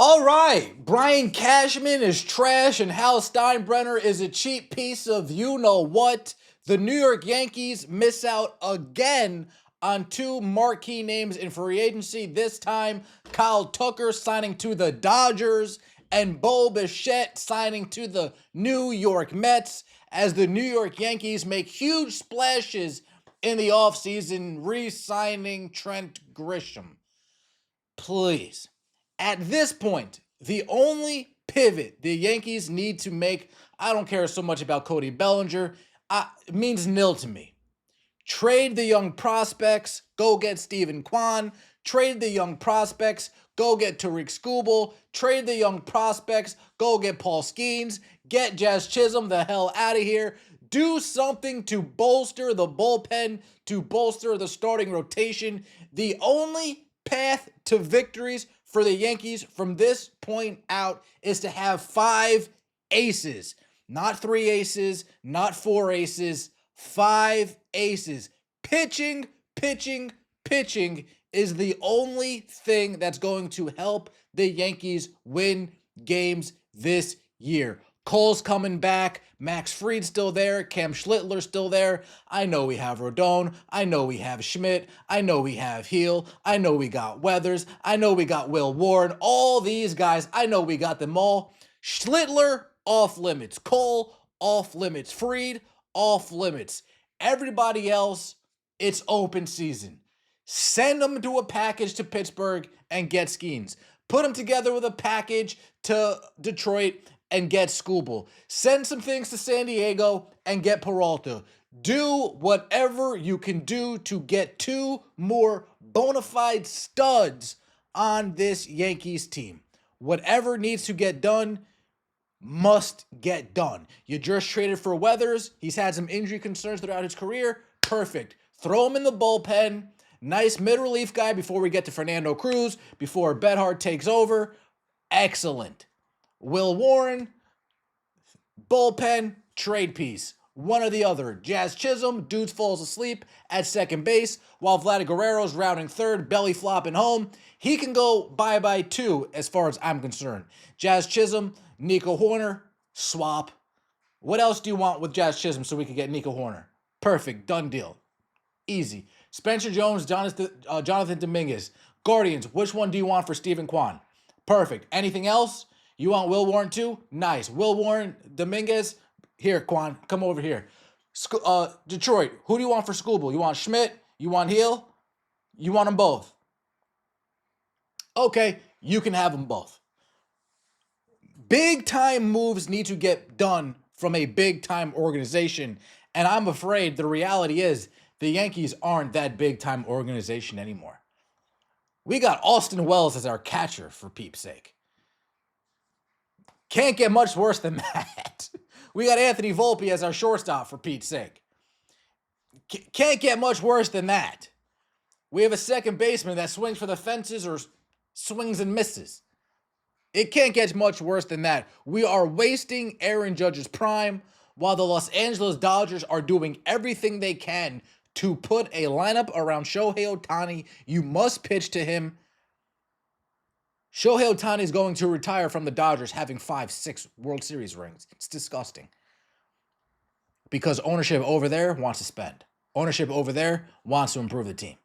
All right, Brian Cashman is trash and Hal Steinbrenner is a cheap piece of you-know-what. The New York Yankees miss out again on two marquee names in free agency. This time, Kyle Tucker signing to the Dodgers and Bo Bichette signing to the New York Mets as the New York Yankees make huge splashes in the offseason, re-signing Trent Grisham. Please. At this point, the only pivot the Yankees need to make, I don't care so much about Cody Bellinger, it means nil to me. Trade the young prospects, go get Steven Kwan. Trade the young prospects, go get Tariq Skubal. Trade the young prospects, go get Paul Skeens. Get Jazz Chisholm the hell out of here. Do something to bolster the bullpen, to bolster the starting rotation. The only path to victories for the Yankees from this point out is to have 5 aces. Not 3 aces, not 4 aces, 5 aces. Pitching is the only thing that's going to help the Yankees win games this year. Cole's coming back. Max Fried's still there. Cam Schlittler's still there. I know we have Rodon. I know we have Schmidt. I know we have Heel. I know we got Weathers. I know we got Will Warren. All these guys, I know we got them all. Schlittler, off limits. Cole, off limits. Fried, off limits. Everybody else, it's open season. Send them to a package to Pittsburgh and get Skeens. Put them together with a package to Detroit and get Skubal. Send some things to San Diego and get Peralta. Do whatever you can do to get 2 more bona fide studs on this Yankees team. Whatever needs to get done must get done. You just traded for Weathers. He's had some injury concerns throughout his career. Perfect. Throw him in the bullpen. Nice mid-relief guy before we get to Fernando Cruz, before Bedhart takes over. Excellent. Will Warren, bullpen, trade piece. One or the other. Jazz Chisholm, dudes falls asleep at second base, while Vladimir Guerrero's rounding third, belly flopping home. He can go bye-bye too, as far as I'm concerned. Jazz Chisholm, Nico Horner, swap. What else do you want with Jazz Chisholm so we can get Nico Horner? Perfect, done deal. Easy. Spencer Jones, Jonathan Dominguez. Guardians, which one do you want for Steven Kwan? Perfect. Anything else? You want Will Warren too? Nice. Will Warren, Dominguez. Here, Kwan, come over here. Detroit, who do you want for Skubal? You want Schmidt? You want Heel? You want them both? Okay, you can have them both. Big time moves need to get done from a big time organization, and I'm afraid the reality is the Yankees aren't that big time organization anymore. We got Austin Wells as our catcher, for peep's sake. Can't get much worse than that. We got Anthony Volpe as our shortstop, for Pete's sake. Can't get much worse than that. We have a second baseman that swings for the fences or swings and misses. It can't get much worse than that. We are wasting Aaron Judge's prime while the Los Angeles Dodgers are doing everything they can to put a lineup around Shohei Ohtani. You must pitch to him. Shohei Ohtani is going to retire from the Dodgers having 5-6 World Series rings. It's disgusting. Because ownership over there wants to spend. Ownership over there wants to improve the team.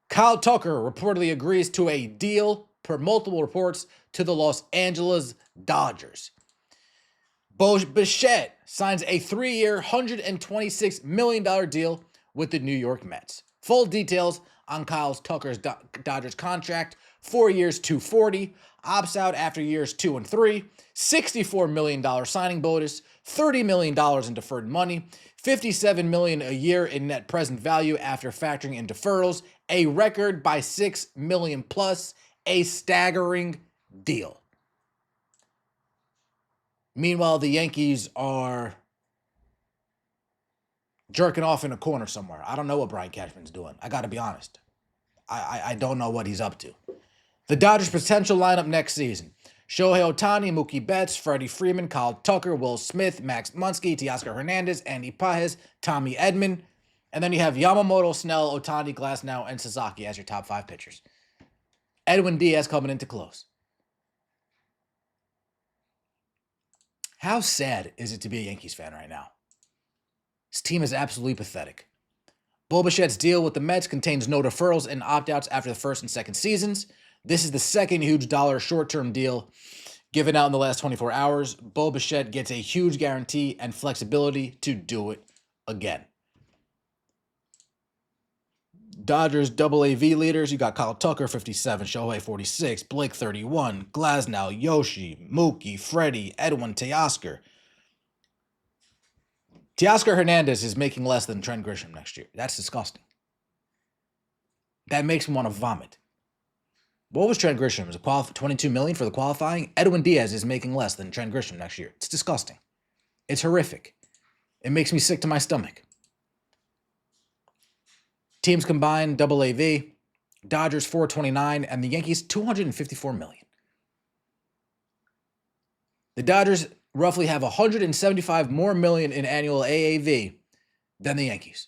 Kyle Tucker reportedly agrees to a deal, per multiple reports, to the Los Angeles Dodgers. Bichette signs a 3-year, $126 million deal with the New York Mets. Full details on Kyle Tucker's Dodgers contract: 4 years, $240, opts out after years 2 and 3, $64 million signing bonus, $30 million in deferred money, $57 million a year in net present value after factoring in deferrals, a record by $6 million plus, a staggering deal. Meanwhile, the Yankees are jerking off in a corner somewhere. I don't know what Brian Cashman's doing. I got to be honest. I don't know what he's up to. The Dodgers' potential lineup next season: Shohei Ohtani, Mookie Betts, Freddie Freeman, Kyle Tucker, Will Smith, Max Muncy, Teoscar Hernandez, Andy Pages, Tommy Edman. And then you have Yamamoto, Snell, Ohtani, Glasnow, and Sasaki as your top 5 pitchers. Edwin Diaz coming in to close. How sad is it to be a Yankees fan right now? This team is absolutely pathetic. Bichette's deal with the Mets contains no deferrals and opt-outs after the first and second seasons. This is the second huge dollar short-term deal given out in the last 24 hours. Bichette gets a huge guarantee and flexibility to do it again. Dodgers AAV leaders, you got Kyle Tucker, 57, Shohei, 46, Blake, 31, Glasnow, Yoshi, Mookie, Freddie, Edwin, Teoscar. Teoscar Hernandez is making less than Trent Grisham next year. That's disgusting. That makes me want to vomit. What was Trent Grisham? It was $22 million for the qualifying. Edwin Diaz is making less than Trent Grisham next year. It's disgusting. It's horrific. It makes me sick to my stomach. Teams combined, AAV, Dodgers 429, and the Yankees 254 million. The Dodgers roughly have 175 more million in annual AAV than the Yankees.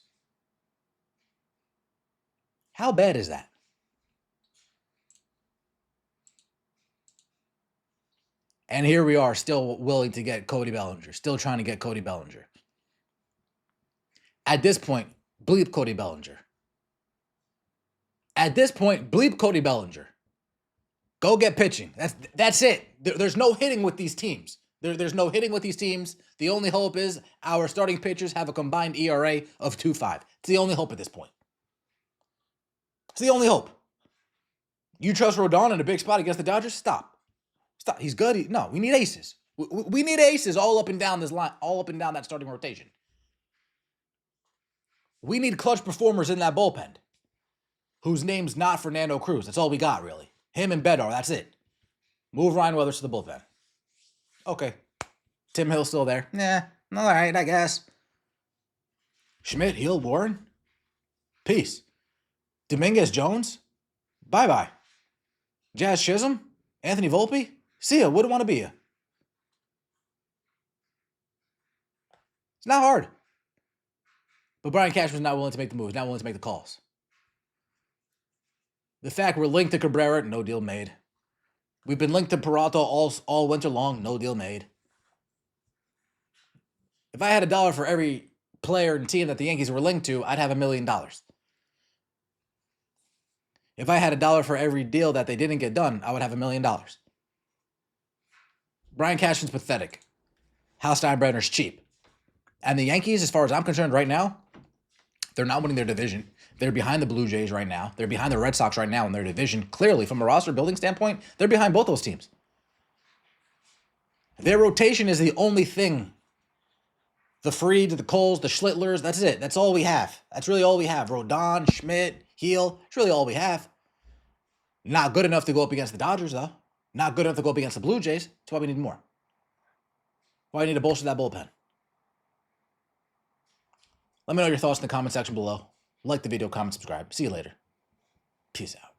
How bad is that? And here we are, still willing to get Cody Bellinger, still trying to get Cody Bellinger. At this point, bleep Cody Bellinger. At this point, bleep Cody Bellinger. Go get pitching. That's it. There's no hitting with these teams. There's no hitting with these teams. The only hope is our starting pitchers have a combined ERA of 2.5. It's the only hope at this point. It's the only hope. You trust Rodon in a big spot against the Dodgers? Stop. He's good. No, we need aces. We need aces all up and down this line, all up and down that starting rotation. We need clutch performers in that bullpen whose name's not Fernando Cruz. That's all we got, really. Him and Bedar, that's it. Move Ryan Weathers to the bullpen. Okay. Tim Hill's still there. Nah, all right, I guess. Schmidt, Hill, Warren. Peace. Dominguez, Jones. Bye-bye. Jazz Chisholm. Anthony Volpe. See ya. Wouldn't want to be ya. It's not hard. But Brian Cashman's not willing to make the moves, not willing to make the calls. The fact we're linked to Cabrera, no deal made. We've been linked to Peralta all winter long, no deal made. If I had $1 for every player and team that the Yankees were linked to, I'd have $1 million. If I had $1 for every deal that they didn't get done, I would have $1 million. Brian Cashman's pathetic. Hal Steinbrenner's cheap. And the Yankees, as far as I'm concerned right now, they're not winning their division. They're behind the Blue Jays right now. They're behind the Red Sox right now in their division. Clearly, from a roster building standpoint, they're behind both those teams. Their rotation is the only thing. The Fried, the Coles, the Schlitlers, that's it. That's all we have. That's really all we have. Rodon, Schmidt, Heel, it's really all we have. Not good enough to go up against the Dodgers, though. Not good enough to go up against the Blue Jays. That's why we need more. Why we need to bolster that bullpen. Let me know your thoughts in the comment section below. Like the video, comment, subscribe. See you later. Peace out.